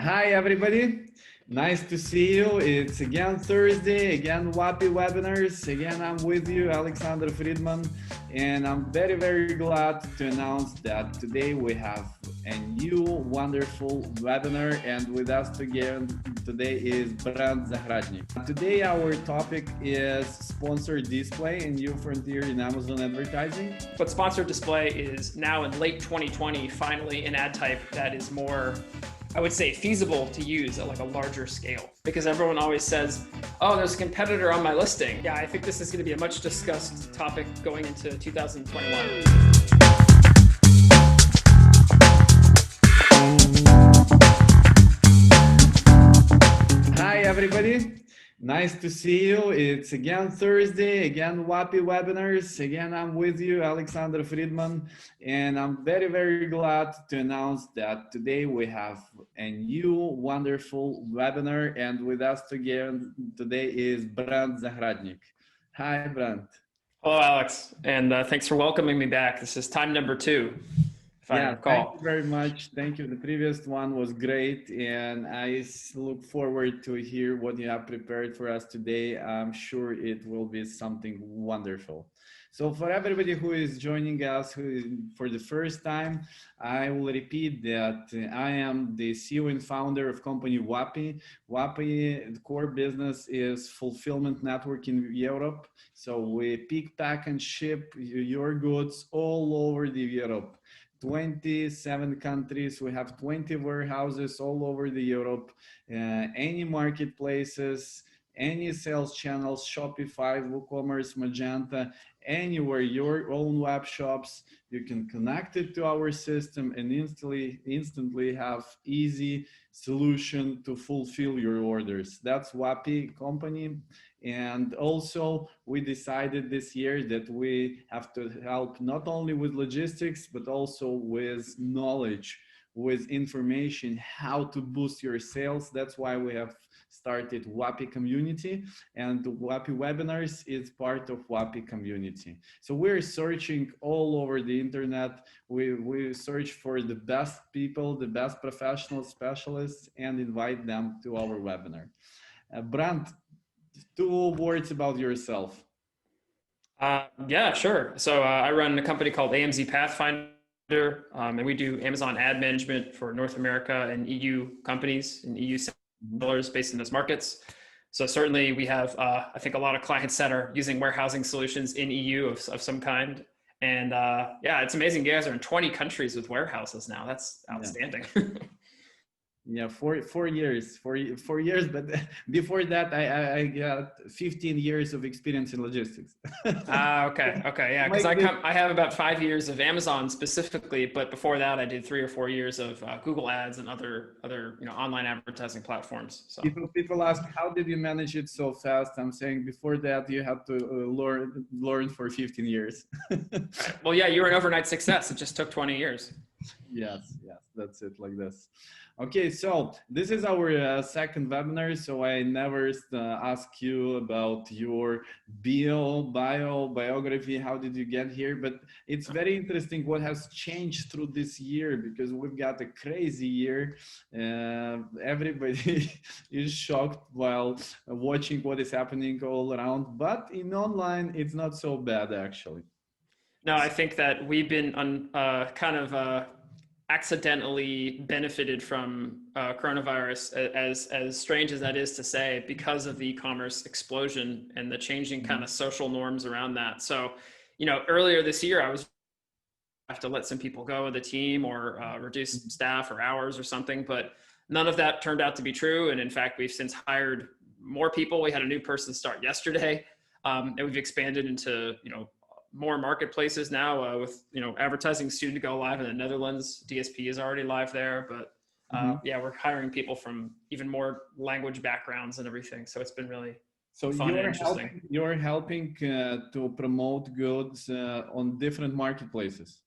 Hi, everybody. Nice to see you. It's again Thursday, again WAPI webinars. Again, I'm with you, Alexander Fridman, and I'm very, very glad to announce that today we have a new wonderful webinar, and with us again today is Brent Zahradnik. Today, our topic is sponsored display, a new frontier in Amazon advertising. But sponsored display is now in late 2020, finally an ad type that is more, I would say, feasible to use at like a larger scale, because everyone always says, oh, there's a competitor on my listing. Yeah, I think this is going to be a much discussed topic going into 2021. Hi, everybody. Nice to see you. It's again Thursday, again WAPI webinars. Again, I'm with you, Alexander Fridman, and I'm very, very glad to announce that today we have a new wonderful webinar, and with us again today is Brent Zahradnik. Hi, Brent. Hello, Alex, and thanks for welcoming me back. This is time number 2. Yeah, thank you very much. Thank you. The previous one was great, and I look forward to hear what you have prepared for us today. I'm sure it will be something wonderful. So for everybody who is joining us for the first time, I will repeat that I am the CEO and founder of company WAPI. WAPI, the core business is fulfillment network in Europe. So we pick, pack, and ship your goods all over the Europe. 27 countries. We have 20 warehouses all over the Europe, any marketplaces, any sales channels, Shopify, WooCommerce, Magenta, anywhere, your own web shops. You can connect it to our system and instantly have easy solution to fulfill your orders. That's WAPI company. And also we decided this year that we have to help not only with logistics, but also with knowledge, with information, how to boost your sales. That's why we have started WAPI community, and the WAPI webinars is part of WAPI community. So we're searching all over the internet. We search for the best people, the best professional specialists, and invite them to our webinar. Brent, 2 words about yourself. Yeah, sure. So I run a company called Amz Pathfinder, and we do Amazon ad management for North America and EU companies and EU sellers based in those markets. So certainly we have, I think, a lot of clients that are using warehousing solutions in EU of some kind. And yeah, it's amazing. You guys are in 20 countries with warehouses now. That's outstanding. Yeah, 4 years, 4 years, but before that, I got 15 years of experience in logistics. Okay, yeah, because I have about 5 years of Amazon specifically, but before that, I did 3 or 4 years of Google Ads and other online advertising platforms. So people ask, how did you manage it so fast? I'm saying before that, you had to learn for 15 years. Right. Well, yeah, you were an overnight success. It just took 20 years. Yes, that's it, like this. Okay, so this is our second webinar. So I never ask you about your biography. How did you get here? But it's very interesting what has changed through this year, because we've got a crazy year. Everybody is shocked while watching what is happening all around. But in online, it's not so bad, actually. No, I think that we've been accidentally benefited from coronavirus, as strange as that is to say, because of the e-commerce explosion and the changing kind of social norms around that. So, earlier this year, I was have to let some people go of the team or reduce staff or hours or something, but none of that turned out to be true. And in fact, we've since hired more people. We had a new person start yesterday, and we've expanded into, more marketplaces now with, advertising soon to go live in the Netherlands. DSP is already live there, but yeah, we're hiring people from even more language backgrounds and everything. So it's been really fun and interesting. You're helping to promote goods on different marketplaces.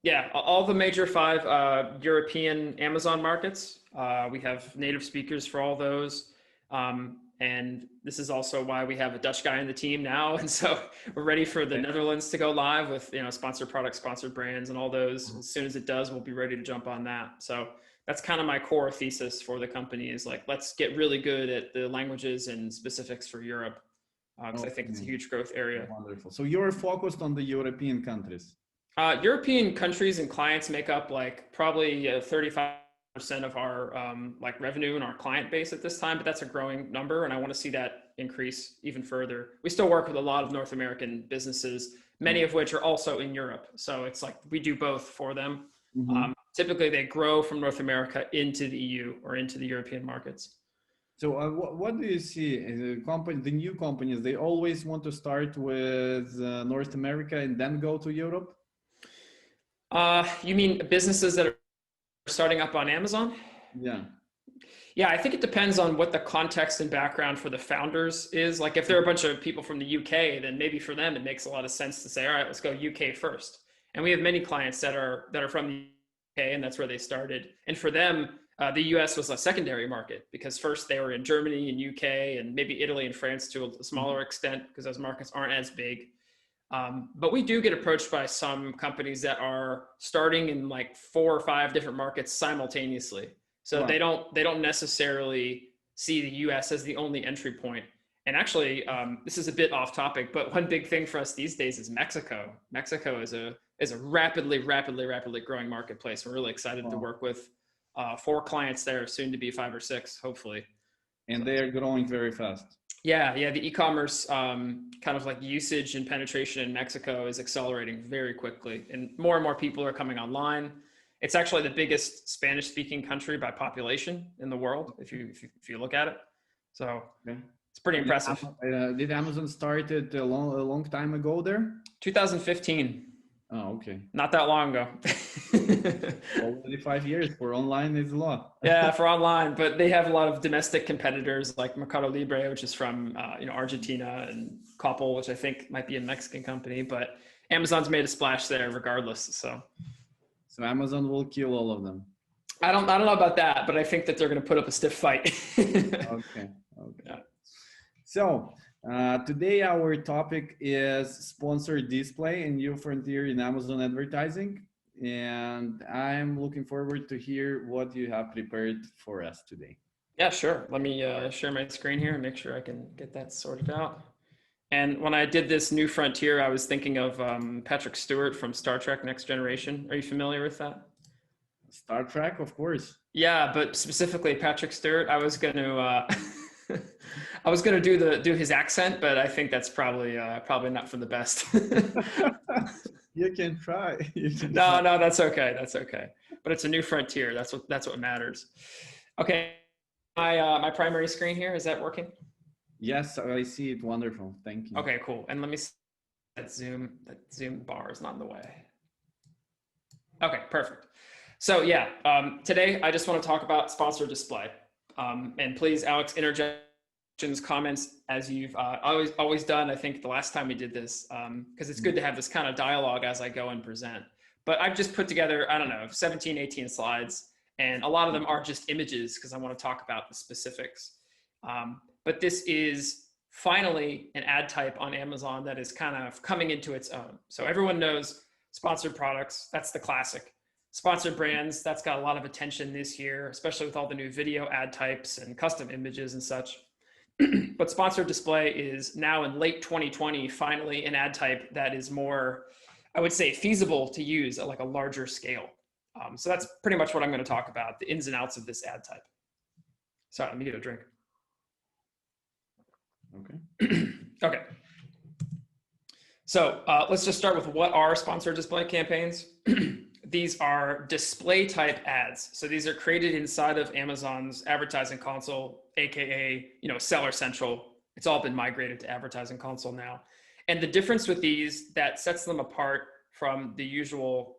Yeah, all the major 5 European Amazon markets. We have native speakers for all those. And this is also why we have a Dutch guy in the team now. And so we're ready for the Netherlands to go live with, sponsored products, sponsored brands, and all those. As soon as it does, we'll be ready to jump on that. So that's kind of my core thesis for the company is like, let's get really good at the languages and specifics for Europe. Because I think it's a huge growth area. Wonderful. So you're focused on the European countries. European countries and clients make up like probably 35% of our like revenue and our client base at this time, but that's a growing number, and I want to see that increase even further. We still work with a lot of North American businesses, many of which are also in Europe. So it's like we do both for them. Typically, they grow from North America into the EU or into the European markets. So what do you see? The new companies, they always want to start with North America and then go to Europe? You mean businesses that are starting up on Amazon? Yeah. Yeah, I think it depends on what the context and background for the founders is. Like if there are a bunch of people from the UK, then maybe for them, it makes a lot of sense to say, all right, let's go UK first. And we have many clients that are from the UK, and that's where they started. And for them, the US was a secondary market because first they were in Germany and UK and maybe Italy and France to a smaller extent because those markets aren't as big. But we do get approached by some companies that are starting in like 4 or 5 different markets simultaneously. So wow. they don't necessarily see the US as the only entry point. And actually, this is a bit off topic, but one big thing for us these days is Mexico. Mexico is a rapidly growing marketplace. We're really excited to work with 4 clients there, soon to be 5 or 6, hopefully. And they are growing very fast. Yeah. The e-commerce kind of like usage and penetration in Mexico is accelerating very quickly, and more people are coming online. It's actually the biggest Spanish-speaking country by population in the world, if you look at it. So it's pretty impressive. Did Amazon started a long time ago there? 2015. Oh, okay. Not that long ago. Already 5 years for online is a lot. Yeah, for online, but they have a lot of domestic competitors like Mercado Libre, which is from Argentina, and Coppel, which I think might be a Mexican company, but Amazon's made a splash there regardless. So Amazon will kill all of them. I don't know about that, but I think that they're going to put up a stiff fight. Okay. Yeah. So today our topic is sponsored display and new frontier in Amazon advertising. And I'm looking forward to hear what you have prepared for us today. Yeah, sure. Let me share my screen here and make sure I can get that sorted out. And when I did this new frontier, I was thinking of Patrick Stewart from Star Trek Next Generation. Are you familiar with that? Star Trek, of course. Yeah, but specifically Patrick Stewart. I was going to do his accent, but I think that's probably not for the best. You can try. No, that's okay. That's okay. But it's a new frontier. That's what matters. Okay, my primary screen here, is that working? Yes, I see it. Wonderful. Thank you. Okay, cool. And let me see that Zoom bar is not in the way. Okay, perfect. So yeah, today I just want to talk about sponsored display. And please, Alex, interject comments as you've always done. I think the last time we did this, because it's good to have this kind of dialogue as I go and present. But I've just put together, 17, 18 slides, and a lot of them are just images because I want to talk about the specifics. But this is finally an ad type on Amazon that is kind of coming into its own. So everyone knows sponsored products, that's the classic. Sponsored brands, that's got a lot of attention this year, especially with all the new video ad types and custom images and such. But sponsored display is now in late 2020, finally an ad type that is more, I would say, feasible to use at like a larger scale. So that's pretty much what I'm going to talk about, the ins and outs of this ad type. Sorry, let me get a drink. Okay. Okay. So let's just start with what are sponsored display campaigns. These are display type ads. So these are created inside of Amazon's advertising console, AKA, Seller Central. It's all been migrated to advertising console now. And the difference with these that sets them apart from the usual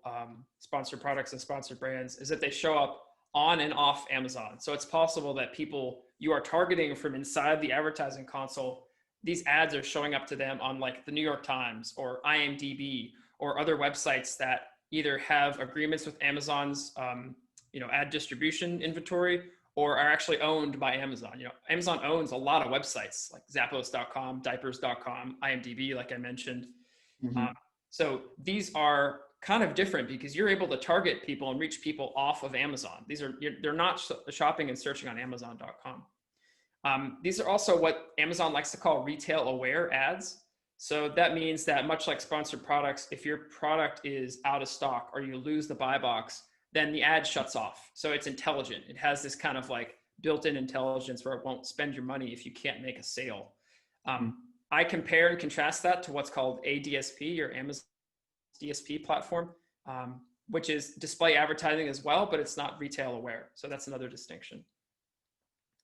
sponsored products and sponsored brands is that they show up on and off Amazon. So it's possible that people you are targeting from inside the advertising console, these ads are showing up to them on like the New York Times or IMDb or other websites that either have agreements with Amazon's ad distribution inventory or are actually owned by Amazon. Amazon owns a lot of websites like Zappos.com, diapers.com, IMDb, like I mentioned. Mm-hmm. So these are kind of different because you're able to target people and reach people off of Amazon. They're not shopping and searching on Amazon.com. These are also what Amazon likes to call retail aware ads. So that means that much like sponsored products, if your product is out of stock or you lose the buy box, then the ad shuts off. So it's intelligent. It has this kind of like built-in intelligence where it won't spend your money if you can't make a sale. I compare and contrast that to what's called a DSP, or Amazon DSP platform, which is display advertising as well, but it's not retail aware. So that's another distinction.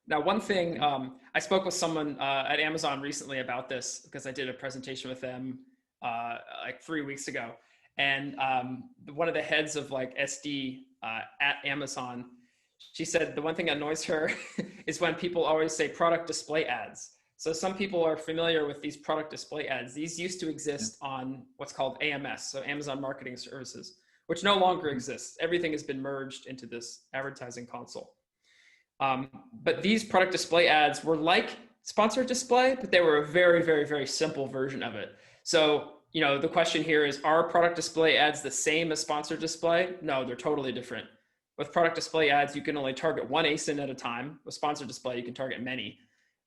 Now, one thing, I spoke with someone at Amazon recently about this because I did a presentation with them like 3 weeks ago. And one of the heads of like SD at Amazon, she said the one thing that annoys her is when people always say product display ads. So some people are familiar with these product display ads. These used to exist on what's called AMS, so Amazon Marketing Services, which no longer exists. Everything has been merged into this advertising console. But these product display ads were like sponsored display, but they were a very, very, very simple version of it. So, you know, the question here is, are product display ads the same as sponsored display? No, they're totally different. With product display ads, you can only target one ASIN at a time. With sponsored display, you can target many.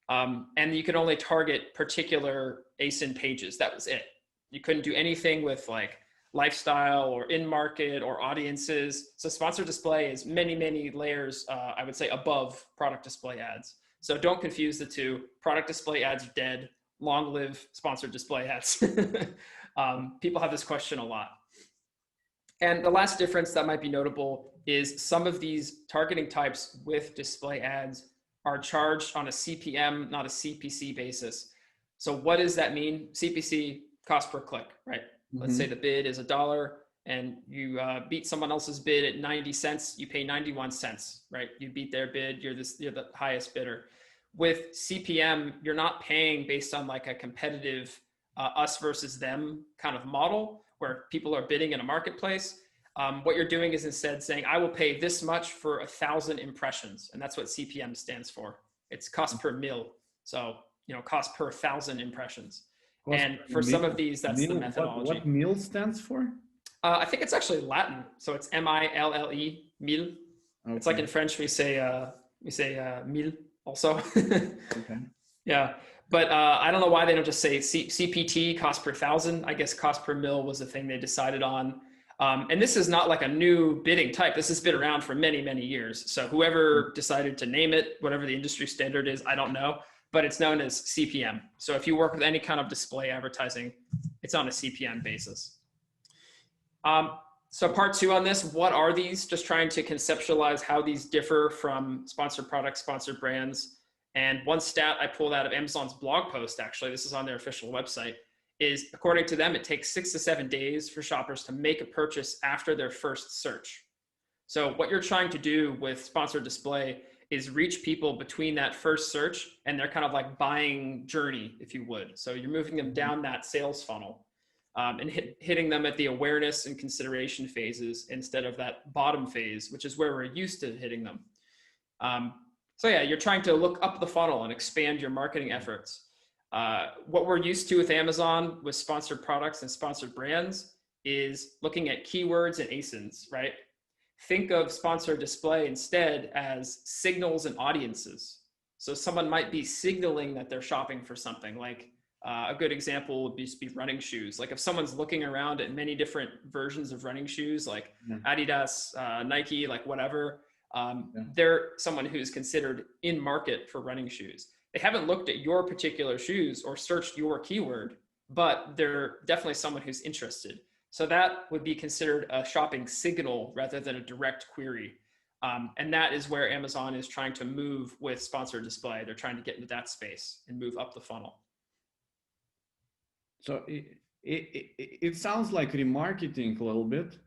And you can only target particular ASIN pages. That was it. You couldn't do anything with like lifestyle or in-market or audiences. So sponsored display is many, many layers, I would say, above product display ads. So don't confuse the two. Product display ads are dead. Long live sponsored display ads. People have this question a lot. And the last difference that might be notable is some of these targeting types with display ads are charged on a CPM, not a CPC basis. So what does that mean? CPC, cost per click, right? Let's say the bid is $1 and you beat someone else's bid at 90 cents, you pay 91 cents, right? You beat their bid, you're the highest bidder. With CPM, you're not paying based on like a competitive us versus them kind of model where people are bidding in a marketplace. What you're doing is instead saying, I will pay this much for 1,000 impressions. And that's what CPM stands for. It's cost per mil. So, you know, cost per 1,000 impressions. And for some of these, that's the methodology. What mil stands for? I think it's actually Latin. So it's M-I-L-L-E, mil. Okay. It's like in French, we say mille also. Okay. Yeah. But I don't know why they don't just say CPT, cost per 1,000. I guess cost per mil was the thing they decided on. And this is not like a new bidding type. This has been around for many, many years. So whoever decided to name it, whatever the industry standard is, I don't know, but it's known as CPM. So if you work with any kind of display advertising, it's on a CPM basis. So part 2 on this, what are these? Just trying to conceptualize how these differ from sponsored products, sponsored brands. And one stat I pulled out of Amazon's blog post, actually, this is on their official website, is according to them, it takes 6 to 7 days for shoppers to make a purchase after their first search. So what you're trying to do with sponsored display is reach people between that first search and their kind of like buying journey, if you would. So you're moving them down that sales funnel and hitting them at the awareness and consideration phases instead of that bottom phase, which is where we're used to hitting them. So yeah, you're trying to look up the funnel and expand your marketing efforts. What we're used to with Amazon with sponsored products and sponsored brands is looking at keywords and ASINs, right? Think of sponsored display instead as signals and audiences. So someone might be signaling that they're shopping for something. Like a good example would be running shoes. Like if someone's looking around at many different versions of running shoes, like Adidas, Nike, like whatever, they're someone who's considered in market for running shoes. They haven't looked at your particular shoes or searched your keyword, but they're definitely someone who's interested. So that would be considered a shopping signal rather than a direct query. And that is where Amazon is trying to move with sponsored display. They're trying to get into that space and move up the funnel. So it sounds like remarketing a little bit.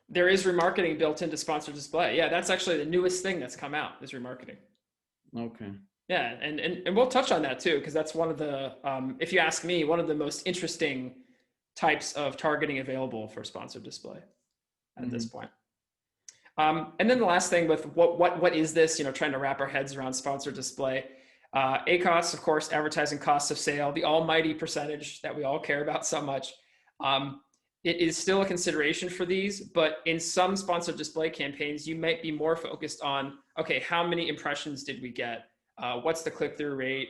There is remarketing built into sponsored display. Yeah, that's actually the newest thing that's come out is remarketing. Okay. Yeah, and we'll touch on that too, because that's one of the, if you ask me, one of the most interesting types of targeting available for sponsored display at this point. And then the last thing with what is this, you know, trying to wrap our heads around sponsored display. ACoS, of course, advertising cost of sale, the almighty percentage that we all care about so much. it is still a consideration for these, but in some sponsored display campaigns, you might be more focused on, okay, how many impressions did we get? What's the click-through rate?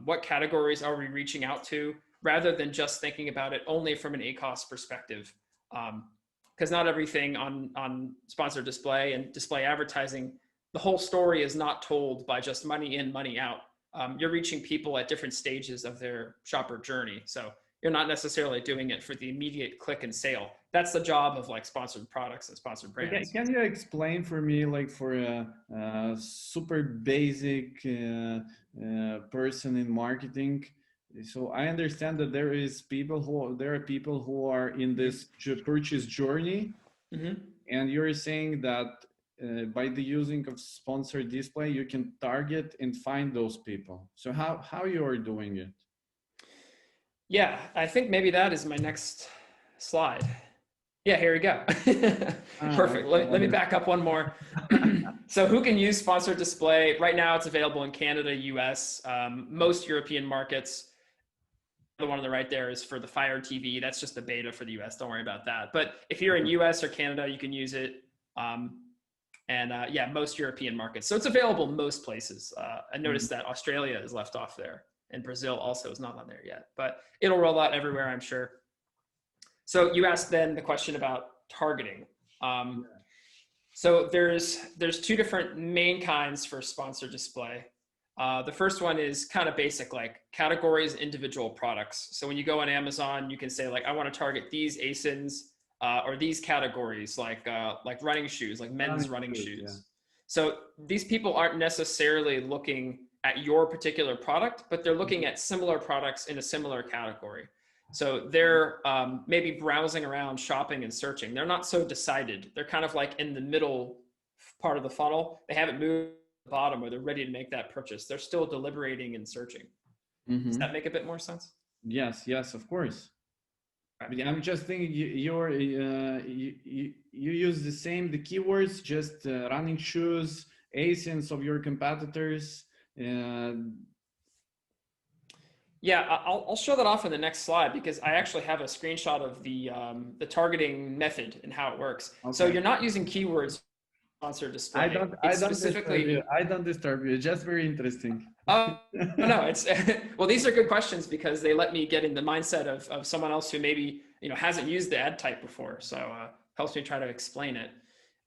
What categories are we reaching out to? Rather than just thinking about it only from an ACoS perspective. Because not everything on sponsored display and display advertising, the whole story is not told by just money in, money out. You're reaching people at different stages of their shopper journey. So you're not necessarily doing it for the immediate click and sale. That's the job of like sponsored products and sponsored brands. Okay, can you explain for me, like for a super basic person in marketing? So I understand that there are people who are in this purchase journey, and you're saying that by the using of sponsored display, you can target and find those people. So how you are doing it? Yeah, I think maybe that is my next slide. Yeah, here we go. Perfect. Let me back up one more. So who can use sponsored display? Right now it's available in Canada, US, most European markets. The one on the right there is for the Fire TV. That's just the beta for the US. Don't worry about that. But if you're in US or Canada, you can use it. Yeah, most European markets. So it's available most places. I noticed that Australia is left off there, and Brazil also is not on there yet, but it'll roll out everywhere, I'm sure. So you asked then the question about targeting. So there's two different main kinds for sponsored display. The first one is kind of basic, like categories, individual products. So when you go on Amazon, you can say like, I want to target these ASINs or these categories, like running shoes, like men's running shoes. Yeah. So these people aren't necessarily looking at your particular product, but they're looking at similar products in a similar category. So they're maybe browsing around, shopping and searching. They're not so decided. They're kind of like in the middle part of the funnel. They haven't moved to the bottom where they're ready to make that purchase. They're still deliberating and searching. Does that make a bit more sense? Yes, of course. I'm just thinking you use the keywords, just running shoes, ASINs of your competitors. Yeah, I'll show that off in the next slide because I actually have a screenshot of the targeting method and how it works. Okay. So you're not using keywords sponsored display. I don't disturb you. Just very interesting. No, it's well, these are good questions because they let me get in the mindset of someone else who maybe hasn't used the ad type before. So helps me try to explain it.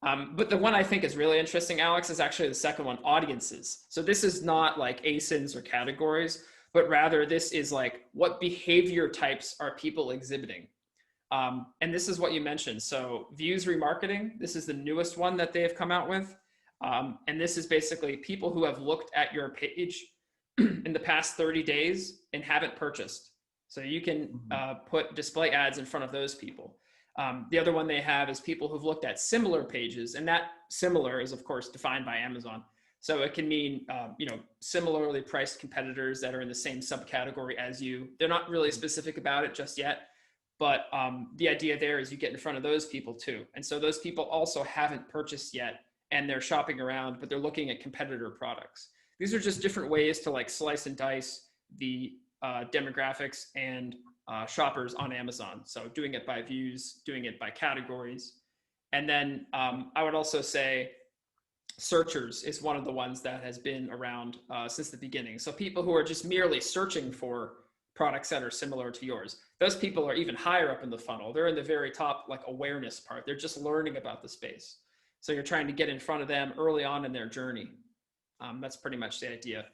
But the one I think is really interesting, Alex, is actually the second one, audiences. So this is not like ASINs or categories, but rather this is like what behavior types are people exhibiting. And this is what you mentioned. So views remarketing, this is the newest one that they have come out with. And this is basically people who have looked at your page in the past 30 days and haven't purchased. So you can put display ads in front of those people. The other one they have is people who've looked at similar pages, and that similar is of course defined by Amazon. So it can mean, similarly priced competitors that are in the same subcategory as you. They're not really specific about it just yet, but the idea there is you get in front of those people too. And so those people also haven't purchased yet and they're shopping around, but they're looking at competitor products. These are just different ways to like slice and dice the demographics and shoppers on Amazon. So doing it by views, doing it by categories. And then I would also say searchers is one of the ones that has been around since the beginning. So people who are just merely searching for products that are similar to yours. Those people are even higher up in the funnel. They're in the very top, like awareness part. They're just learning about the space. So you're trying to get in front of them early on in their journey. That's pretty much the idea.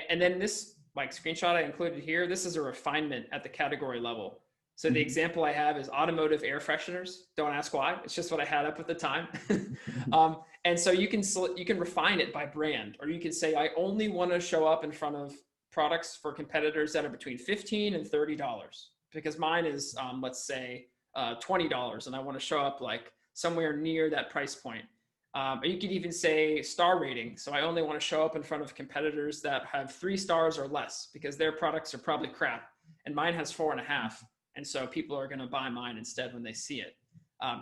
And then this like screenshot I included here, this is a refinement at the category level. So the example I have is automotive air fresheners. Don't ask why. It's just what I had up at the time. And so you can refine it by brand, or you can say, I only want to show up in front of products for competitors that are between $15 and $30, because mine is, let's say, $20, and I want to show up like somewhere near that price point. Or you could even say star rating. So I only want to show up in front of competitors that have 3 stars or less, because their products are probably crap, and mine has 4.5. And so people are going to buy mine instead when they see it.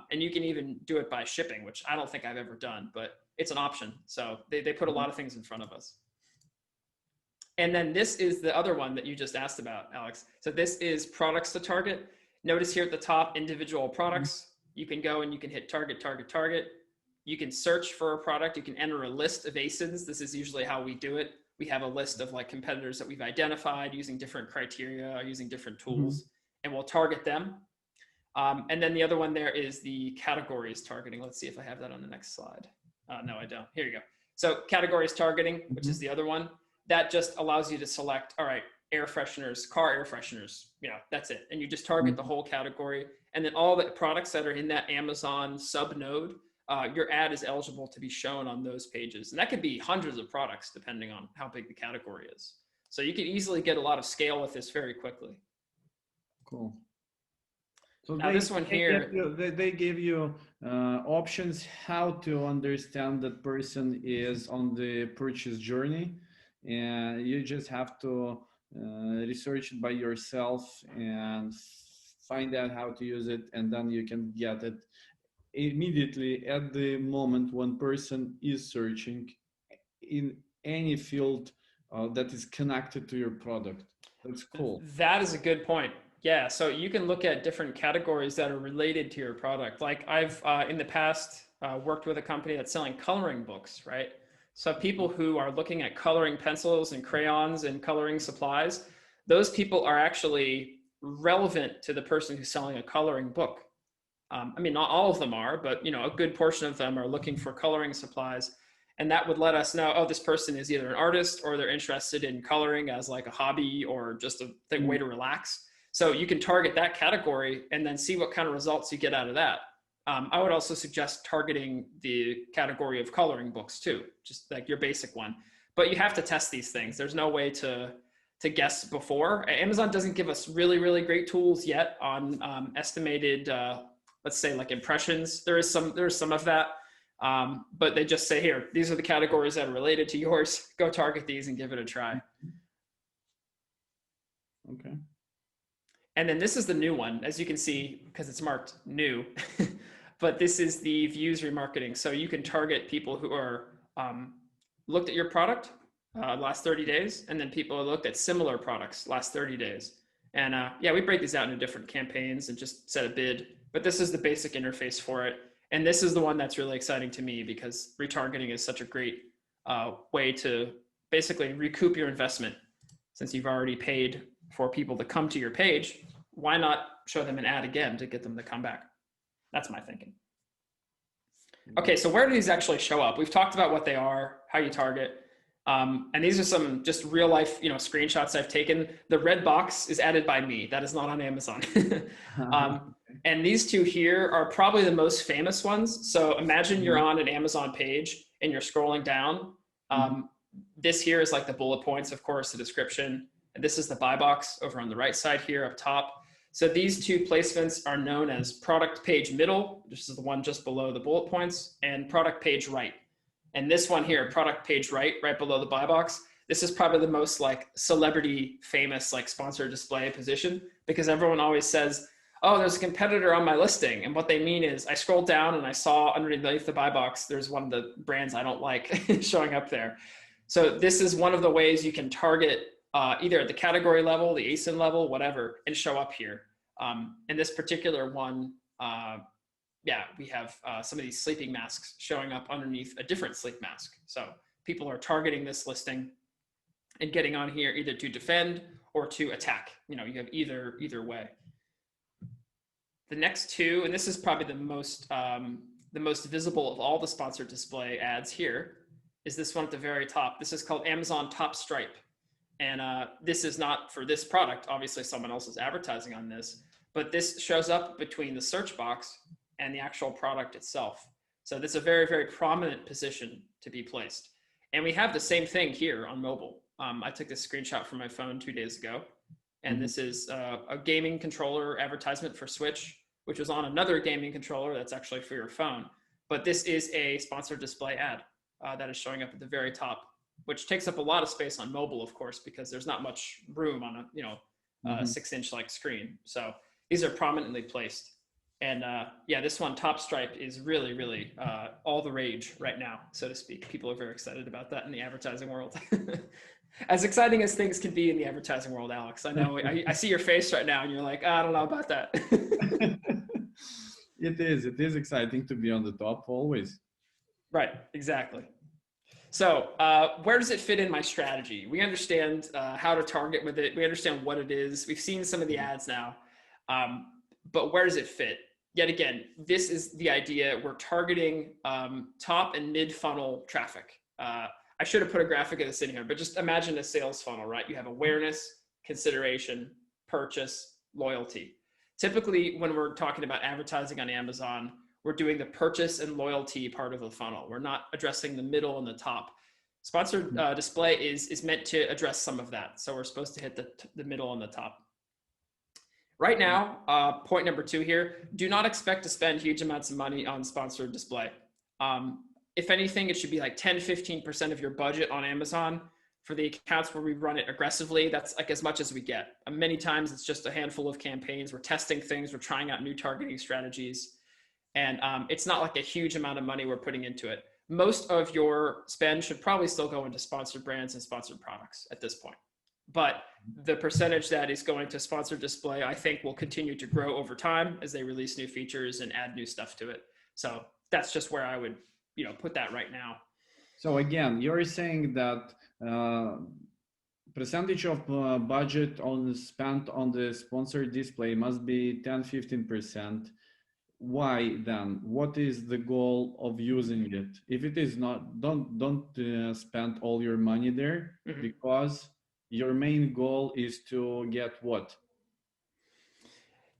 And you can even do it by shipping, which I don't think I've ever done, but it's an option. So they put a lot of things in front of us. And then this is the other one that you just asked about, Alex. So this is products to target. Notice here at the top, individual products. You can go and you can hit target, target, target. You can search for a product. You can enter a list of ASINs. This is usually how we do it. We have a list of like competitors that we've identified using different criteria, using different tools, and we'll target them. And then the other one there is the categories targeting. Let's see if I have that on the next slide. No, I don't. Here you go. So categories targeting, which is the other one, that just allows you to select, all right, air fresheners, car air fresheners, that's it. And you just target the whole category. And then all the products that are in that Amazon sub node, your ad is eligible to be shown on those pages. And that could be hundreds of products depending on how big the category is. So you can easily get a lot of scale with this very quickly. Cool. So now this one here, they give you options how to understand that person is on the purchase journey, and you just have to research it by yourself and find out how to use it, and then you can get it immediately at the moment when person is searching in any field that is connected to your product. That's cool. That is a good point. Yeah, so you can look at different categories that are related to your product. Like I've in the past worked with a company that's selling coloring books, right? So people who are looking at coloring pencils and crayons and coloring supplies, those people are actually relevant to the person who's selling a coloring book. I mean, not all of them are, but a good portion of them are looking for coloring supplies. And that would let us know, oh, this person is either an artist or they're interested in coloring as like a hobby or just a way to relax. So you can target that category and then see what kind of results you get out of that. I would also suggest targeting the category of coloring books too, just like your basic one. But you have to test these things. There's no way to guess before. Amazon doesn't give us really, really great tools yet on estimated, let's say like impressions. There's some of that, but they just say, here, these are the categories that are related to yours. Go target these and give it a try. Okay. And then this is the new one, as you can see, because it's marked new, but this is the views remarketing. So you can target people who are looked at your product last 30 days, and then people who looked at similar products last 30 days. And yeah, we break these out into different campaigns and just set a bid, but this is the basic interface for it. And this is the one that's really exciting to me because retargeting is such a great way to basically recoup your investment. Since you've already paid for people to come to your page, why not show them an ad again to get them to come back? That's my thinking. Okay, so where do these actually show up? We've talked about what they are, how you target, and these are some just real life, screenshots I've taken. The red box is added by me. That is not on Amazon. And these two here are probably the most famous ones. So imagine you're on an Amazon page and you're scrolling down. This here is like the bullet points, of course, the description. And this is the buy box over on the right side here up top. So these two placements are known as product page middle, which is the one just below the bullet points, and product page right. And this one here, product page right below the buy box, this is probably the most like celebrity famous like sponsored display position, because everyone always says, oh, there's a competitor on my listing. And what they mean is I scrolled down and I saw underneath the buy box, there's one of the brands I don't like showing up there. So this is one of the ways you can target either at the category level, the ASIN level, whatever, and show up here. In this particular one, yeah, we have some of these sleeping masks showing up underneath a different sleep mask. So people are targeting this listing and getting on here either to defend or to attack. You have either way. The next two, and this is probably the most visible of all the sponsored display ads here, is this one at the very top. This is called Amazon Top Stripe. And this is not for this product. Obviously, someone else is advertising on this, but this shows up between the search box and the actual product itself. So this is a very, very prominent position to be placed. And we have the same thing here on mobile. I took this screenshot from my phone 2 days ago. And this is a gaming controller advertisement for Switch, which was on another gaming controller that's actually for your phone. But this is a sponsored display ad that is showing up at the very top, which takes up a lot of space on mobile, of course, because there's not much room on a 6-inch like screen. So these are prominently placed. And yeah, this one, Top Stripe, is really, really all the rage right now, so to speak. People are very excited about that in the advertising world. As exciting as things can be in the advertising world, Alex. I know I see your face right now and you're like, I don't know about that. It is exciting to be on the top always. Right, exactly. So where does it fit in my strategy? We understand how to target with it. We understand what it is. We've seen some of the ads now, but where does it fit? Yet again, this is the idea. We're targeting top and mid funnel traffic. I should have put a graphic of this in here, but just imagine a sales funnel, right? You have awareness, consideration, purchase, loyalty. Typically, when we're talking about advertising on Amazon, we're doing the purchase and loyalty part of the funnel. We're not addressing the middle and the top. Sponsored display is meant to address some of that. So we're supposed to hit the middle and the top. Right now, point number 2 here, do not expect to spend huge amounts of money on sponsored display. If anything, it should be like 10, 15% of your budget on Amazon. For the accounts where we run it aggressively, that's like as much as we get. Many times it's just a handful of campaigns. We're testing things. We're trying out new targeting strategies. And it's not like a huge amount of money we're putting into it. Most of your spend should probably still go into sponsored brands and sponsored products at this point. But the percentage that is going to sponsored display, I think, will continue to grow over time as they release new features and add new stuff to it. So that's just where I would, put that right now. So again, you're saying that percentage of budget spent on the sponsored display must be 10-15%. Why then? What is the goal of using it? If it is not, don't spend all your money there, because your main goal is to get what?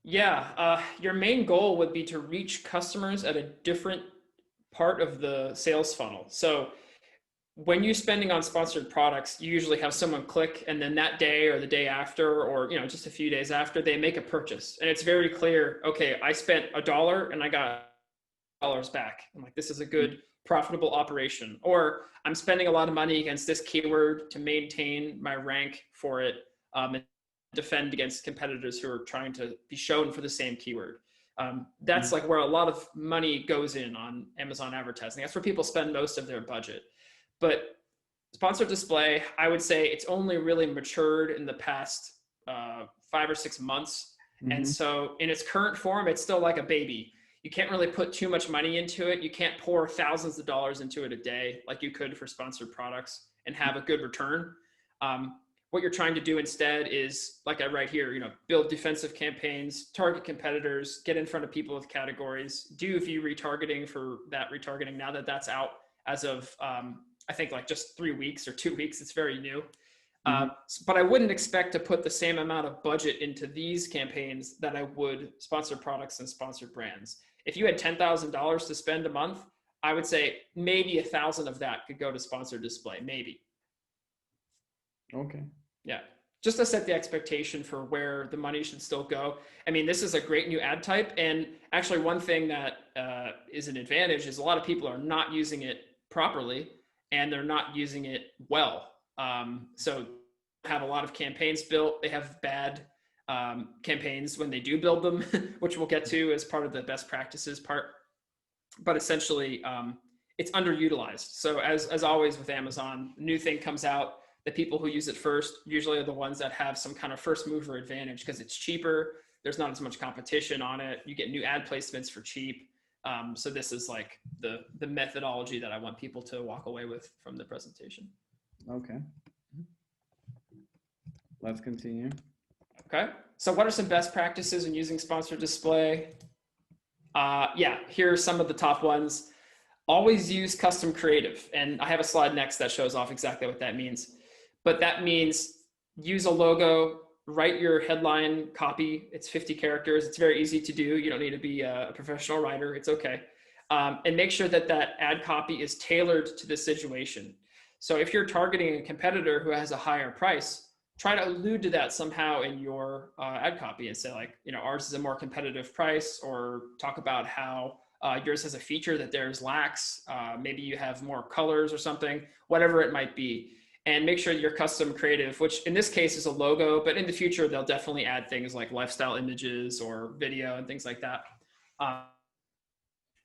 Yeah, your main goal would be to reach customers at a different part of the sales funnel. So when you're spending on sponsored products, you usually have someone click, and then that day or the day after, or just a few days after, they make a purchase, and it's very clear. Okay, I spent $1 and I got $1 back. I'm like, this is a good, profitable operation. Or I'm spending a lot of money against this keyword to maintain my rank for it, and defend against competitors who are trying to be shown for the same keyword. That's like where a lot of money goes in on Amazon advertising. That's where people spend most of their budget. But sponsored display, I would say it's only really matured in the past 5 or 6 months. And so in its current form, it's still like a baby. You can't really put too much money into it. You can't pour thousands of dollars into it a day like you could for sponsored products and have a good return. What you're trying to do instead is, like I write here, build defensive campaigns, target competitors, get in front of people with categories, do view retargeting for that retargeting now that that's out as of, I think like just 3 weeks or 2 weeks. It's very new. But I wouldn't expect to put the same amount of budget into these campaigns that I would sponsored products and sponsored brands. If you had $10,000 to spend a month, I would say maybe 1,000 of that could go to sponsored display, maybe. Okay. Yeah. Just to set the expectation for where the money should still go. I mean, this is a great new ad type. And actually one thing that is an advantage is a lot of people are not using it properly, and they're not using it well. So have a lot of campaigns built. They have bad campaigns when they do build them, which we'll get to as part of the best practices part. But essentially, it's underutilized. So as always with Amazon, new thing comes out. The people who use it first usually are the ones that have some kind of first mover advantage because it's cheaper. There's not as much competition on it. You get new ad placements for cheap. So this is like the methodology that I want people to walk away with from the presentation. Okay. Let's continue. Okay. So what are some best practices in using sponsored display? Yeah, here are some of the top ones. Always use custom creative. And I have a slide next that shows off exactly what that means. But that means use a logo, write your headline copy. It's 50 characters. It's very easy to do. You don't need to be a professional writer. It's okay. And make sure that that ad copy is tailored to the situation. So if you're targeting a competitor who has a higher price, try to allude to that somehow in your ad copy and say like, ours is a more competitive price, or talk about how yours has a feature that theirs lacks. Maybe you have more colors or something, whatever it might be. And make sure your custom creative, which in this case is a logo, but in the future, they'll definitely add things like lifestyle images or video and things like that.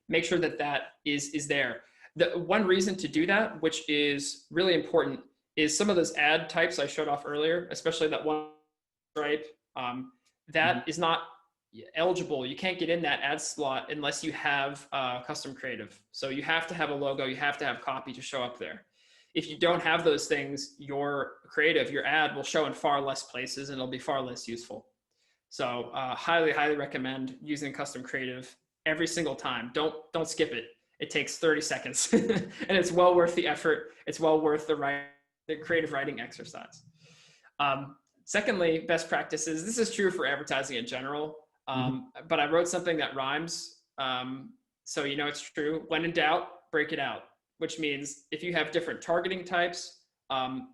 Make sure that that is there. The one reason to do that, which is really important, is some of those ad types I showed off earlier, especially that one stripe, that is not eligible. You can't get in that ad slot unless you have custom creative. So you have to have a logo, you have to have copy to show up there. If you don't have those things, your creative, your ad will show in far less places and it'll be far less useful. So highly, highly recommend using custom creative every single time. Don't skip it. It takes 30 seconds and it's well worth the effort. It's well worth the creative writing exercise. Secondly, best practices. This is true for advertising in general, but I wrote something that rhymes. So you know it's true. When in doubt, break it out, which means if you have different targeting types,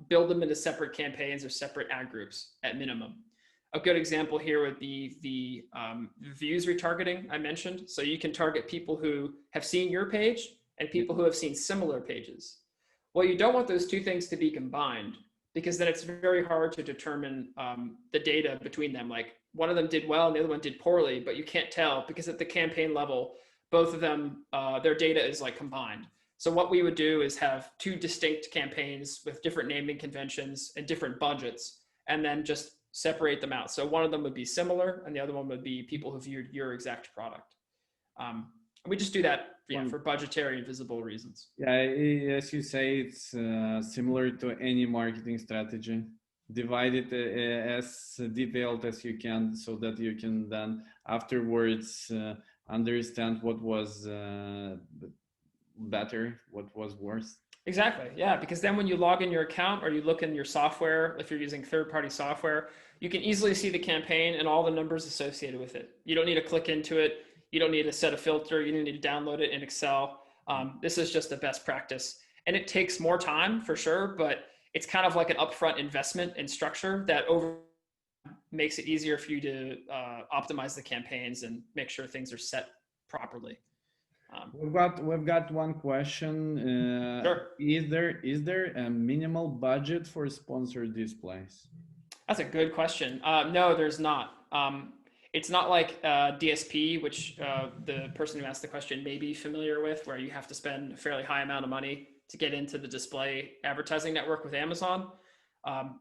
build them into separate campaigns or separate ad groups at minimum. A good example here would be the views retargeting I mentioned. So you can target people who have seen your page and people who have seen similar pages. Well, you don't want those two things to be combined because then it's very hard to determine the data between them. Like one of them did well and the other one did poorly, but you can't tell because at the campaign level, both of them, their data is like combined. So what we would do is have two distinct campaigns with different naming conventions and different budgets, and then just separate them out. So one of them would be similar and the other one would be people who viewed your exact product. We just do that for budgetary and visible reasons. Yeah, as you say, it's similar to any marketing strategy. Divide it as detailed as you can so that you can then afterwards understand what was better, what was worse. Exactly. Yeah. Because then when you log in your account or you look in your software, if you're using third-party software, you can easily see the campaign and all the numbers associated with it. You don't need to click into it. You don't need to set a filter. You don't need to download it in Excel. This is just a best practice. And it takes more time for sure, but it's kind of like an upfront investment in structure that makes it easier for you to optimize the campaigns and make sure things are set properly. We've got one question. Sure. Is there a minimal budget for sponsored displays? That's a good question. No, there's not. It's not like DSP, which the person who asked the question may be familiar with, where you have to spend a fairly high amount of money to get into the display advertising network with Amazon.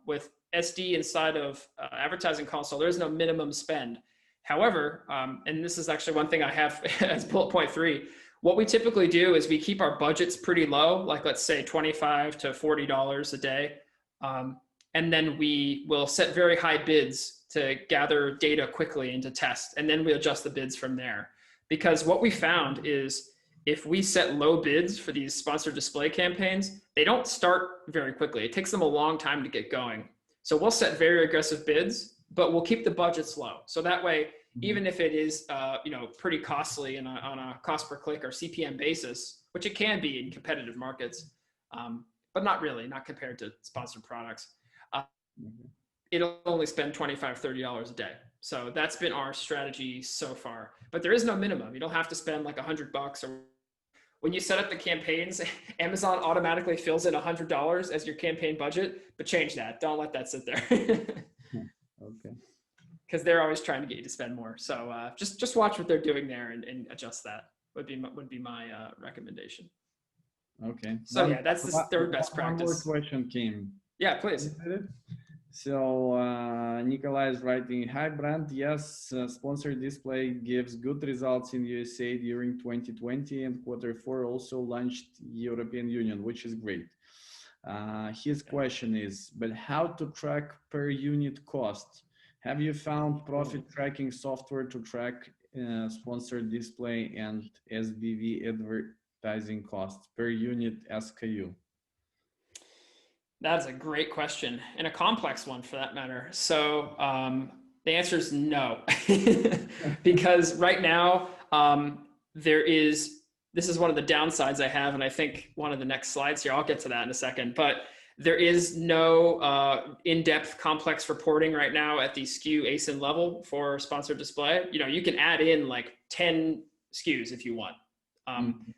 With SD inside of advertising console, there's no minimum spend. However, and this is actually one thing I have as bullet point 3, what we typically do is we keep our budgets pretty low, like let's say $25 to $40 a day. And then we will set very high bids to gather data quickly and to test. And then we adjust the bids from there. Because what we found is if we set low bids for these sponsored display campaigns, they don't start very quickly. It takes them a long time to get going. So we'll set very aggressive bids, but we'll keep the budgets low. So that way, even if it is pretty costly on a cost per click or CPM basis, which it can be in competitive markets, but not really, not compared to sponsored products, it'll only spend $25, $30 a day. So that's been our strategy so far. But there is no minimum. You don't have to spend like $100 or when you set up the campaigns, Amazon automatically fills in $100 as your campaign budget, but change that. Don't let that sit there. Okay. Because they're always trying to get you to spend more. So just watch what they're doing there and adjust that would be my recommendation. Okay. So yeah, that's the third best practice. One more question came. Yeah, please. So Nikolai is writing, hi Brent, yes, sponsored display gives good results in USA during 2020 and Q4 also launched European Union, which is great. His question is, but how to track per unit cost? Have you found profit tracking software to track sponsored display and SBV advertising costs per unit SKU? That's a great question and a complex one for that matter. So the answer is no, because right now this is one of the downsides I have, and I think one of the next slides here, I'll get to that in a second, but there is no in-depth complex reporting right now at the SKU ASIN level for sponsored display. You can add in like 10 SKUs if you want,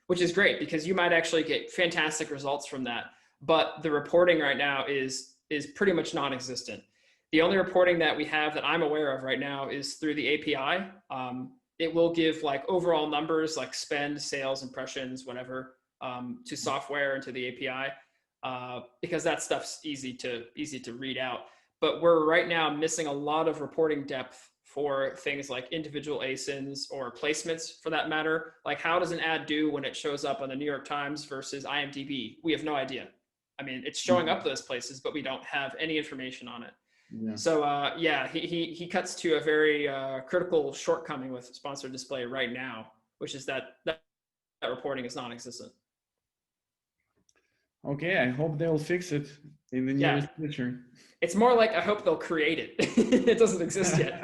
which is great because you might actually get fantastic results from that. But the reporting right now is pretty much non-existent. The only reporting that we have that I'm aware of right now is through the API. it will give like overall numbers like spend, sales, impressions, whatever, to software and to the API, because that stuff's easy to read out. But we're right now missing a lot of reporting depth for things like individual ASINs or placements for that matter. Like how does an ad do when it shows up on the New York Times versus IMDb? We have no idea. I mean, it's showing up those places, but we don't have any information on it. Yeah. So yeah, he cuts to a very critical shortcoming with sponsored display right now, which is that reporting is non-existent. Okay, I hope they'll fix it in the nearest future. It's more like I hope they'll create it. It doesn't exist yet.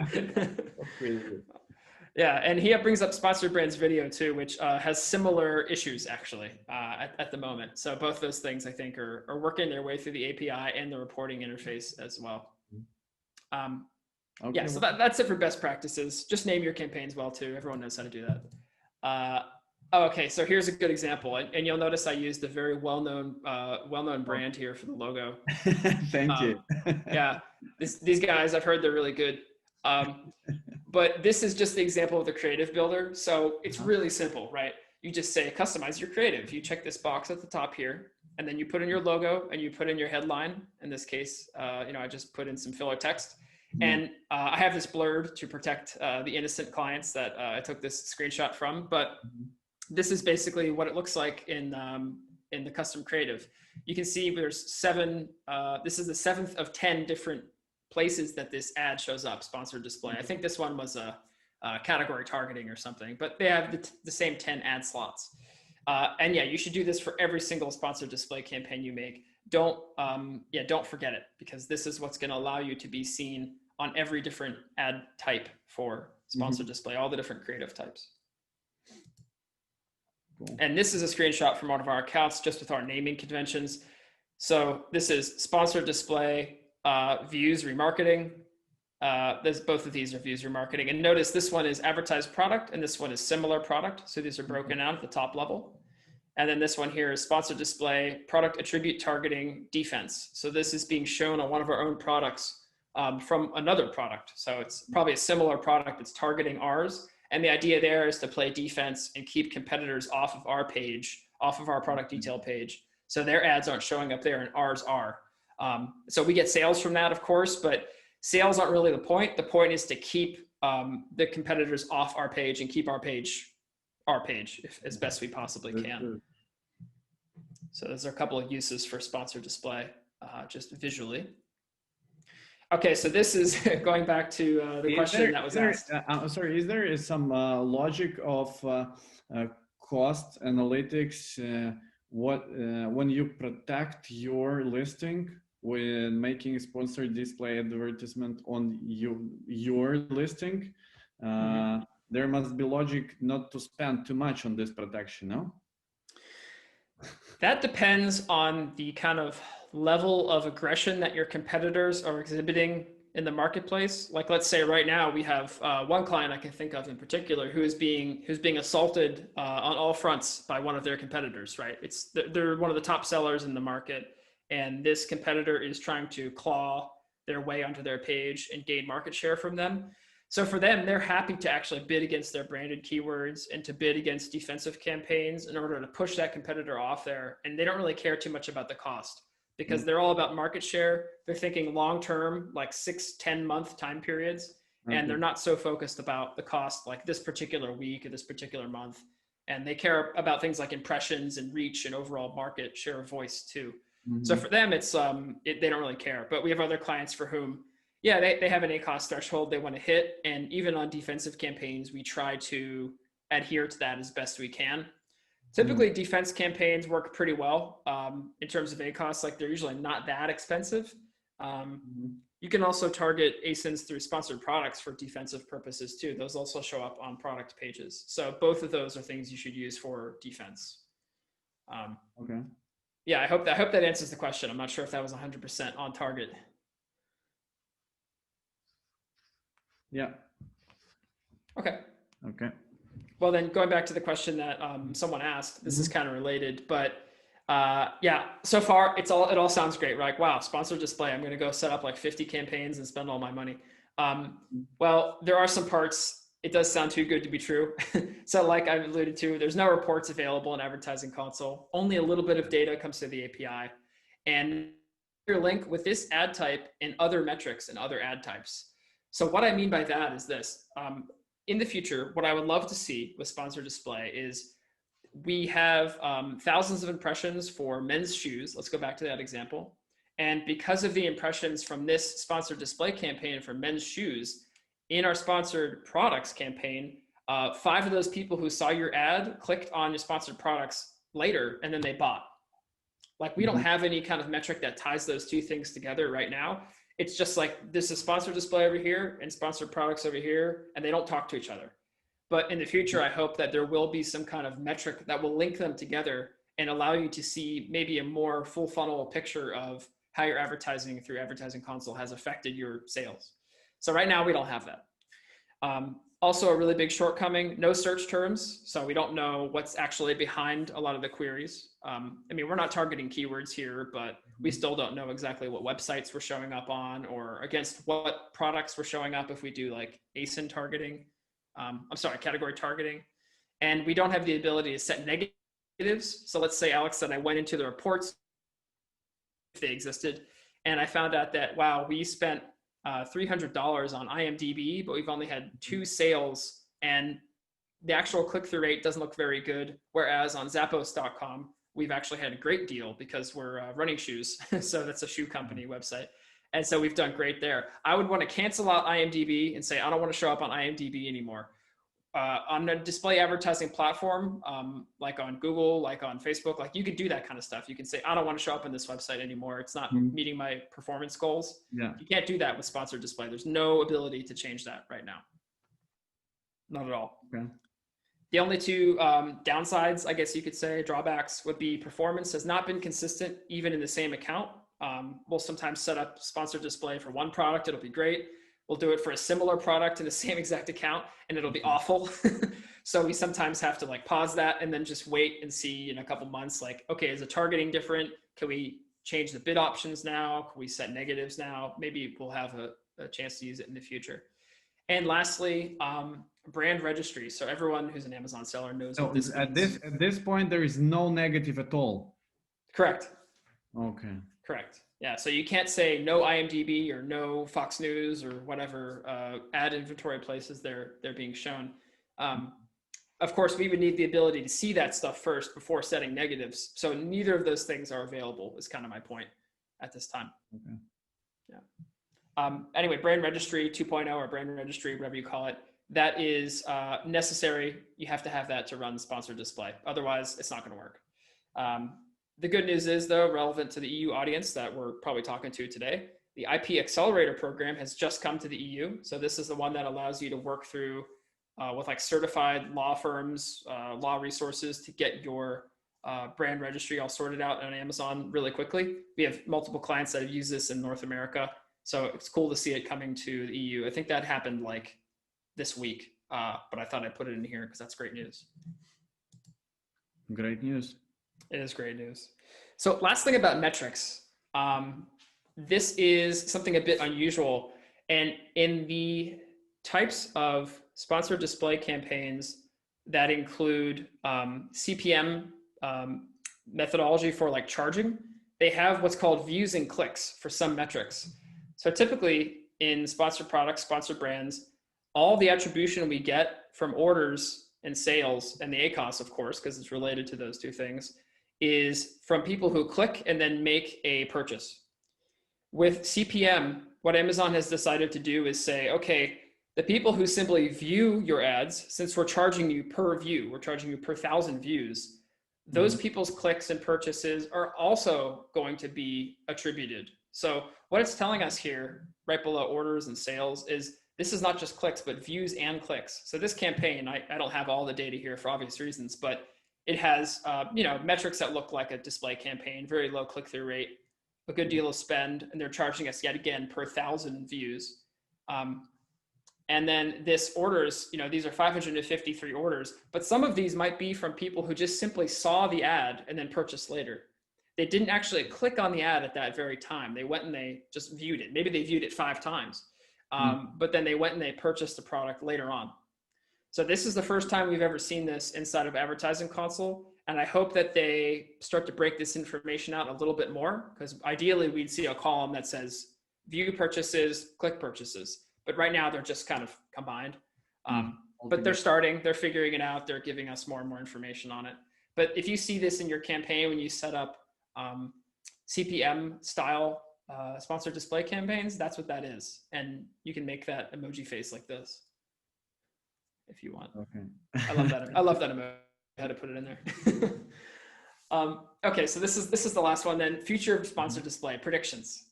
Yeah, and he brings up sponsored brands video too, which has similar issues actually at the moment. So both those things I think are working their way through the API and the reporting interface as well. Okay. Yeah, so that's it for best practices. Just name your campaigns well too. Everyone knows how to do that. Okay, so here's a good example, and you'll notice I used a very well-known brand here for the logo. Thank you. Yeah, these guys, I've heard they're really good. But this is just the example of the creative builder. So it's really simple, right? You just say customize your creative. You check this box at the top here, and then you put in your logo and you put in your headline. In this case, I just put in some filler text. And I have this blurred to protect the innocent clients that I took this screenshot from. But this is basically what it looks like in the custom creative. You can see there's 7. This is the 7th of 10 different places that this ad shows up, sponsored display. I think this one was a category targeting or something, but they have the same 10 ad slots. And yeah, you should do this for every single sponsored display campaign you make. Don't forget it, because this is what's going to allow you to be seen on every different ad type for sponsored display, all the different creative types. Cool. And this is a screenshot from one of our accounts just with our naming conventions. So this is sponsored display, views remarketing. Both of these are views remarketing. And notice this one is advertised product and this one is similar product. So these are broken out at the top level. And then this one here is sponsored display, product attribute targeting defense. So this is being shown on one of our own products from another product. So it's probably a similar product that's targeting ours. And the idea there is to play defense and keep competitors off of our page, off of our product detail page. So their ads aren't showing up there and ours are. So we get sales from that, of course, but sales aren't really the point. The point is to keep the competitors off our page and keep our page as best we possibly can. So there's a couple of uses for sponsored display, just visually. Okay, so this is going back to the question that was asked. Sorry, is there some logic of cost analytics when you protect your listing when making a sponsored display advertisement on your listing? There must be logic not to spend too much on this protection, no? That depends on the kind of level of aggression that your competitors are exhibiting in the marketplace. Like, let's say right now we have one client I can think of in particular who's being assaulted on all fronts by one of their competitors, right? They're one of the top sellers in the market, and this competitor is trying to claw their way onto their page and gain market share from them. So for them, they're happy to actually bid against their branded keywords and to bid against defensive campaigns in order to push that competitor off there. And they don't really care too much about the cost because they're all about market share. They're thinking long-term, like 6-10 month time periods. And they're not so focused about the cost like this particular week or this particular month. And they care about things like impressions and reach and overall market share of voice too. So for them, it's they don't really care. But we have other clients for whom, yeah, they have an ACoS threshold they want to hit. And even on defensive campaigns, we try to adhere to that as best we can. Typically, defense campaigns work pretty well in terms of ACoS. Like, they're usually not that expensive. You can also target ASINs through sponsored products for defensive purposes too. Those also show up on product pages. So both of those are things you should use for defense. Okay. Yeah, I hope that answers the question. I'm not sure if that was 100% on target. Yeah. Okay. Okay. Well, then going back to the question that someone asked, this is kind of related, but yeah, so far it all sounds great, right? Wow, sponsored display. I'm going to go set up like 50 campaigns and spend all my money. Well, there are some parts it does sound too good to be true. So like I've alluded to, there's no reports available in Advertising Console. Only a little bit of data comes through the API. And your link with this ad type and other metrics and other ad types. So what I mean by that is this. In the future, what I would love to see with sponsored display is we have thousands of impressions for men's shoes. Let's go back to that example. And because of the impressions from this sponsored display campaign for men's shoes, in our sponsored products campaign, 5 of those people who saw your ad clicked on your sponsored products later, and then they bought. Like we don't have any kind of metric that ties those two things together right now. It's just like this is sponsored display over here and sponsored products over here, and they don't talk to each other. But in the future, I hope that there will be some kind of metric that will link them together and allow you to see maybe a more full funnel picture of how your advertising through Advertising Console has affected your sales. So right now we don't have that. Also a really big shortcoming, no search terms. So we don't know what's actually behind a lot of the queries. I mean, we're not targeting keywords here, but we still don't know exactly what websites we're showing up on or against what products we're showing up if we do like ASIN targeting. Category targeting. And we don't have the ability to set negatives. So let's say, Alex, that I went into the reports, if they existed, and I found out that, wow, we spent $300 on IMDb, but we've only had 2 sales and the actual click-through rate doesn't look very good. Whereas on Zappos.com, we've actually had a great deal because we're running shoes. So that's a shoe company website. And so we've done great there. I would want to cancel out IMDb and say, I don't want to show up on IMDb anymore. On a display advertising platform, like on Google, like on Facebook, like you could do that kind of stuff. You can say, I don't want to show up on this website anymore. It's not meeting my performance goals. Yeah. You can't do that with sponsored display. There's no ability to change that right now. Not at all. Okay. The only 2 downsides, I guess you could say, drawbacks would be performance has not been consistent even in the same account. We'll sometimes set up sponsored display for one product. It'll be great. We'll do it for a similar product in the same exact account and it'll be awful. So we sometimes have to like pause that and then just wait and see in a couple months, like, okay, is the targeting different? Can we change the bid options now? Can we set negatives now? Maybe we'll have a chance to use it in the future. And lastly, brand registry. So everyone who's an Amazon seller knows what this means. At this point, there is no negative at all. Correct. Okay. Correct. Yeah, so you can't say no IMDb or no Fox News or whatever ad inventory places they're being shown. Of course, we would need the ability to see that stuff first before setting negatives. So neither of those things are available is kind of my point at this time. Okay. Yeah. Anyway, brand registry 2.0 or brand registry, whatever you call it, that is necessary. You have to have that to run sponsored display. Otherwise, it's not going to work. The good news is, though, relevant to the EU audience that we're probably talking to today, the IP Accelerator program has just come to the EU. So this is the one that allows you to work through with like certified law firms, law resources to get your brand registry all sorted out on Amazon really quickly. We have multiple clients that have used this in North America. So it's cool to see it coming to the EU. I think that happened like this week, but I thought I'd put it in here because that's great news. Great news. It is great news. So last thing about metrics. This is something a bit unusual. And in the types of sponsored display campaigns that include CPM methodology for like charging, they have what's called views and clicks for some metrics. So typically in sponsored products, sponsored brands, all the attribution we get from orders and sales and the ACOS, of course, because it's related to those 2 things, is from people who click and then make a purchase. With CPM, what Amazon has decided to do is say, okay, the people who simply view your ads, since we're charging you per view, we're charging you per 1,000 views, those people's clicks and purchases are also going to be attributed. So what it's telling us here, right below orders and sales, is this is not just clicks, but views and clicks. So this campaign, I don't have all the data here for obvious reasons, but it has metrics that look like a display campaign, very low click-through rate, a good deal of spend, and they're charging us yet again per 1,000 views. And then this orders, these are 553 orders, but some of these might be from people who just simply saw the ad and then purchased later. They didn't actually click on the ad at that very time. They went and they just viewed it. Maybe they viewed it 5 times, but then they went and they purchased the product later on. So this is the first time we've ever seen this inside of Advertising Console. And I hope that they start to break this information out a little bit more, because ideally we'd see a column that says view purchases, click purchases. But right now they're just kind of combined. But they're figuring it out. They're giving us more and more information on it. But if you see this in your campaign, when you set up CPM style sponsored display campaigns, that's what that is. And you can make that emoji face like this if you want. Okay. I love that. I love that emoji. I had to put it in there. Okay, so this is the last one then. Future sponsored display predictions.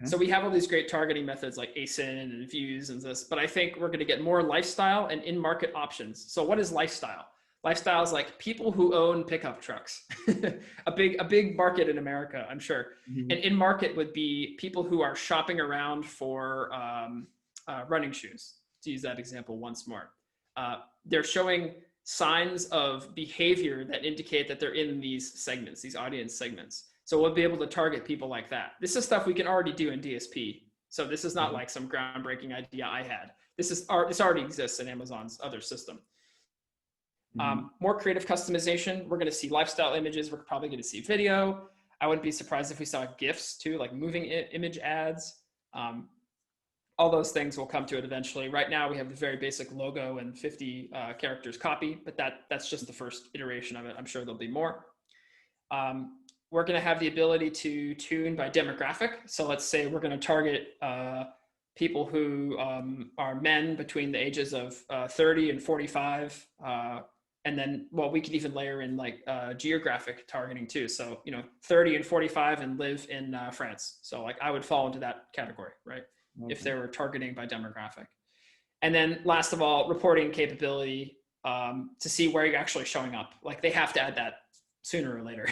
So we have all these great targeting methods like ASIN and views and this, but I think we're going to get more lifestyle and in-market options. So what is lifestyle? Lifestyle is like people who own pickup trucks, a big market in America, I'm sure. And in-market would be people who are shopping around for running shoes, to use that example once more. They're showing signs of behavior that indicate that they're in these segments, these audience segments. So we'll be able to target people like that. This is stuff we can already do in DSP. So this is not like some groundbreaking idea I had. This already exists in Amazon's other system. More creative customization. We're going to see lifestyle images. We're probably going to see video. I wouldn't be surprised if we saw GIFs too, like moving image ads. All those things will come to it eventually. Right now we have the very basic logo and 50 characters copy, but that's just the first iteration of it. I'm sure there'll be more. We're going to have the ability to tune by demographic. So let's say we're going to target people who are men between the ages of 30 and 45. And then, well, we could even layer in like geographic targeting too. So, 30 and 45 and live in France. So like I would fall into that category, right? Okay. If they were targeting by demographic. And then last of all, reporting capability to see where you're actually showing up. Like they have to add that sooner or later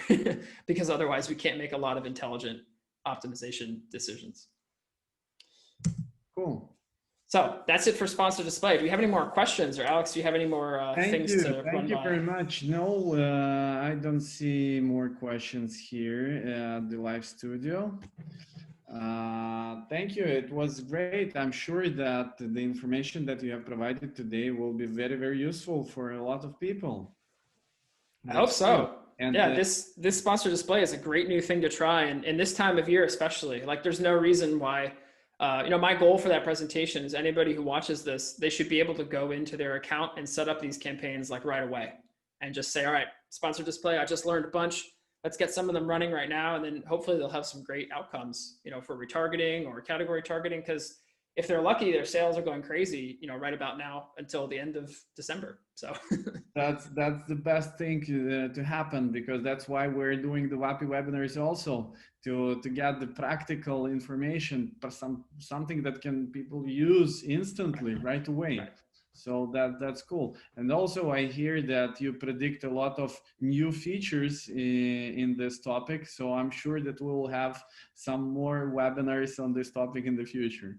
because otherwise we can't make a lot of intelligent optimization decisions. Cool. So that's it for sponsored display. Do you have any more questions, or Alex, do you have any more things to run by? Thank you very much. No, I don't see more questions here at the live studio. Thank you. It was great. I'm sure that the information that you have provided today will be very, very useful for a lot of people. I hope so. And yeah, this sponsored display is a great new thing to try. And in this time of year, especially, like there's no reason why, my goal for that presentation is anybody who watches this, they should be able to go into their account and set up these campaigns like right away and just say, all right, sponsored display, I just learned a bunch. Let's get some of them running right now. And then hopefully they'll have some great outcomes, for retargeting or category targeting. Because if they're lucky, their sales are going crazy, right about now until the end of December. So that's the best thing to happen, because that's why we're doing the WAPI webinars also, to get the practical information, something that people use instantly right away. Right. So that's cool. And also I hear that you predict a lot of new features in this topic. So I'm sure that we'll have some more webinars on this topic in the future.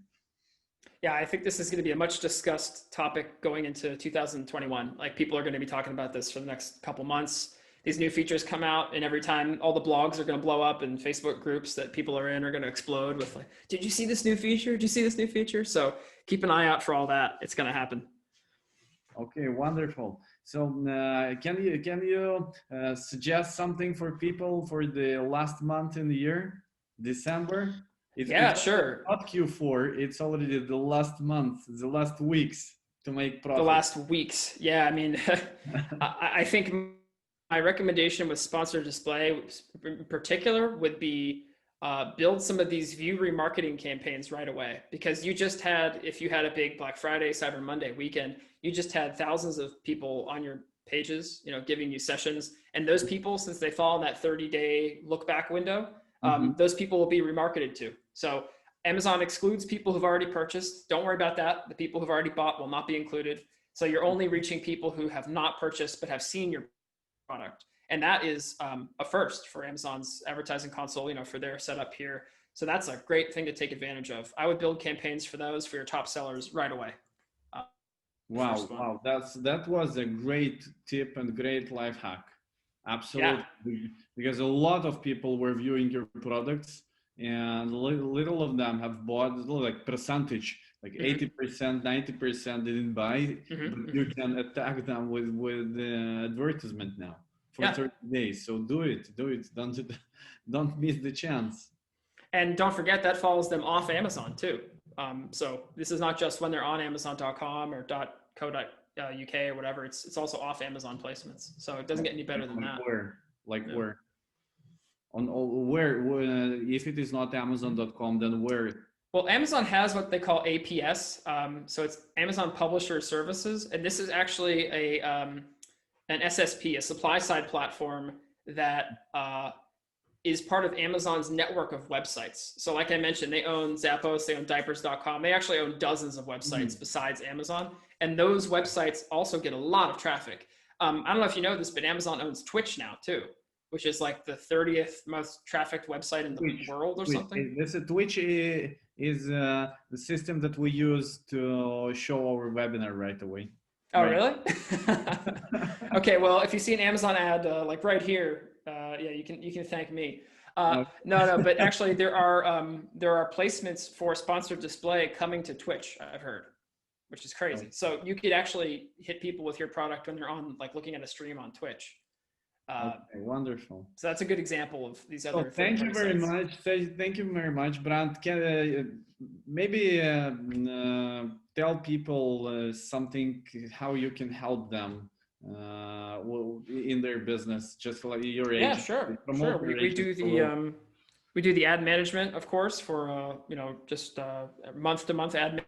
Yeah, I think this is going to be a much discussed topic going into 2021. Like people are going to be talking about this for the next couple months. These new features come out, and every time all the blogs are going to blow up, and Facebook groups that people are in are going to explode with like, did you see this new feature? Did you see this new feature? So keep an eye out for all that. It's going to happen. Okay, wonderful. So can you suggest something for people for the last month in the year, December? It's sure. Not Q4, it's already the last month, the last weeks to make profit. The last weeks. Yeah, I mean, I think my recommendation with sponsored display in particular would be build some of these view remarketing campaigns right away, because you just had, if you had a big Black Friday, Cyber Monday weekend, you just had thousands of people on your pages, giving you sessions. And those people, since they fall in that 30-day look back window, those people will be remarketed to. So Amazon excludes people who've already purchased. Don't worry about that. The people who've already bought will not be included. So you're only reaching people who have not purchased but have seen your product. And that is a first for Amazon's advertising console, for their setup here. So that's a great thing to take advantage of. I would build campaigns for those for your top sellers right away. Wow. That was a great tip and great life hack. Absolutely. Yeah. Because a lot of people were viewing your products, and little of them have bought, like percentage Like 80%, 90% didn't buy, but you can attack them with advertisement now for 30 days. So do it. Don't miss the chance. And don't forget that follows them off Amazon too. So this is not just when they're on Amazon.com or .co.uk or whatever. It's also off Amazon placements. So it doesn't get any better than that. Where? Where? On where? If it is not Amazon.com, then where? Well, Amazon has what they call APS. So it's Amazon Publisher Services, and this is actually an SSP, a supply side platform that is part of Amazon's network of websites. So like I mentioned, they own Zappos, they own diapers.com. They actually own dozens of websites besides Amazon. And those websites also get a lot of traffic. I don't know if you know this, but Amazon owns Twitch now too, which is like the 30th most trafficked website in the world or something. Twitch is the system that we use to show our webinar right away. Oh, really? Okay, well, if you see an Amazon ad like right here, yeah, you can thank me. No, but actually there are placements for sponsored display coming to Twitch, I've heard, which is crazy. So you could actually hit people with your product when they're on, like, looking at a stream on Twitch. Okay, wonderful. So that's a good example of these other. Thank you very much. Thank you very much, Brent. Can maybe tell people something, how you can help them in their business, just like your agent. Yeah, sure. We do the ad management, of course, for just month-to-month ad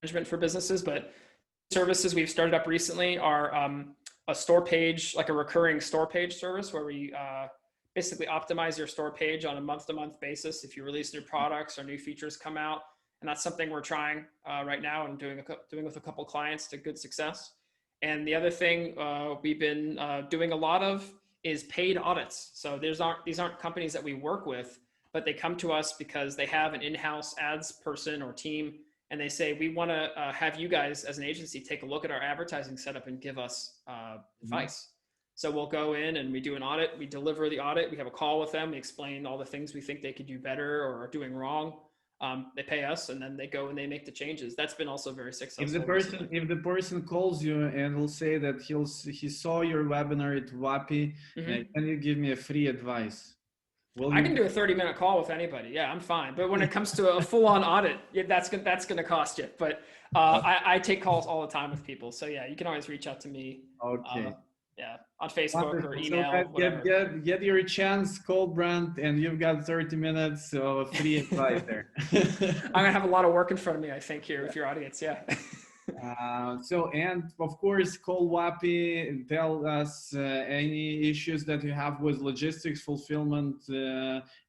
management for businesses. But services we've started up recently are a store page, like a recurring store page service, where we basically optimize your store page on a month-to-month basis if you release new products or new features come out. And that's something we're trying right now and doing with a couple clients to good success. And the other thing we've been doing a lot of is paid audits. So these aren't companies that we work with, but they come to us because they have an in-house ads person or team, and they say, we want to have you guys as an agency take a look at our advertising setup and give us advice. So we'll go in and we do an audit, we deliver the audit, we have a call with them, we explain all the things we think they could do better or are doing wrong. They pay us, and then they go and they make the changes. That's been also very successful. If the person calls you and will say that he saw your webinar at WAPI, can you give me a free advice? I can do a 30-minute call with anybody. Yeah, I'm fine. But when it comes to a full-on audit, that's going to cost you. But I take calls all the time with people. So yeah, you can always reach out to me. Okay. Yeah, on Facebook or email. So guys, get your chance, call Brent, and you've got 30 minutes of free advice there. I'm going to have a lot of work in front of me, I think, here with your audience. Yeah. And of course, call WAPI and tell us any issues that you have with logistics, fulfillment,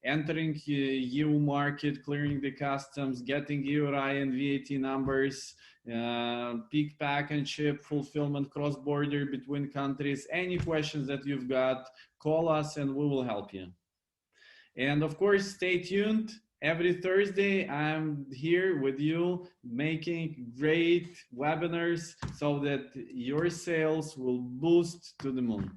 entering EU market, clearing the customs, getting yore and VAT numbers, pick, pack and ship, fulfillment, cross-border between countries. Any questions that you've got, call us and we will help you. And of course, stay tuned. Every Thursday, I'm here with you making great webinars so that your sales will boost to the moon.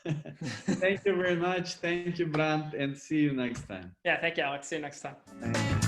Thank you very much. Thank you, Brent, and see you next time. Yeah, thank you, Alex. See you next time. Thank you.